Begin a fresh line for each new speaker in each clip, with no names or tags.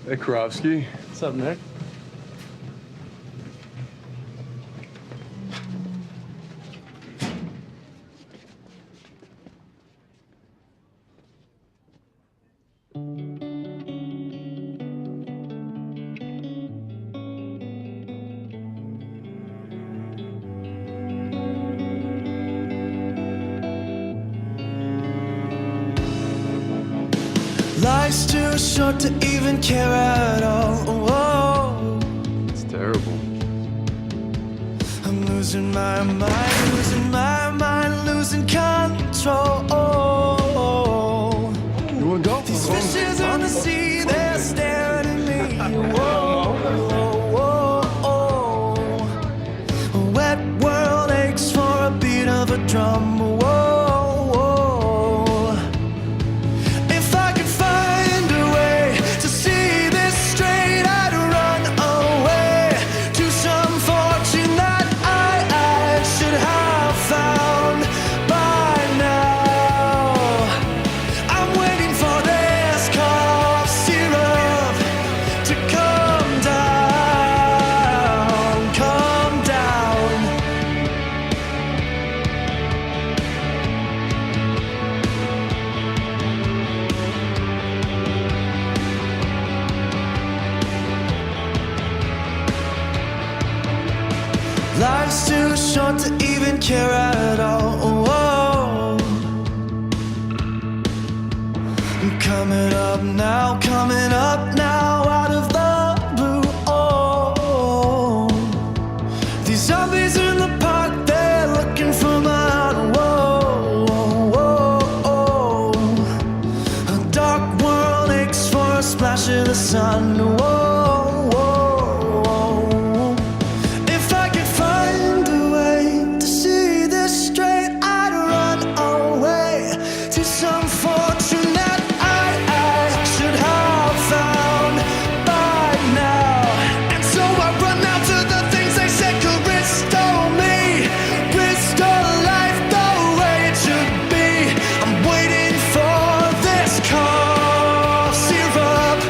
Hey, Karofsky.
What's up, Nick?
Life's too short to even care at all. Whoa.
It's terrible.
I'm losing my mind, losing control.
You wanna go?
These fishes on the sea, they're staring at me. Whoa, whoa, whoa. A wet world aches for a beat of a drum. Whoa, whoa. If I could find a way to see this straight, I'd run away to some fortune that I should have found by now. I'm waiting for this cough syrup to come down, come down. Life's too short to even care at all. Whoa. I'm coming up now, out of the blue. Oh, these zombies in the park, they're looking for my heart. Whoa, whoa, whoa. A dark world aches for a splash of the sun. Whoa, whoa, whoa. If I could find a way to see this straight, I'd run away to some fortune that I should have found by now. And so I run out to the things they said could restore me, restore life the way it should be. I'm waiting for this cough syrup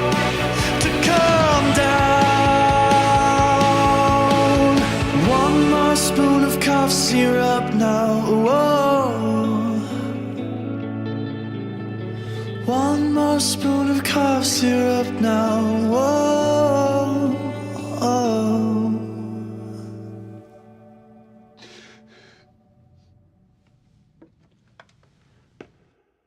to come down. One more spoon of cough syrup now. Whoa. One more spoon of cough syrup now. Whoa.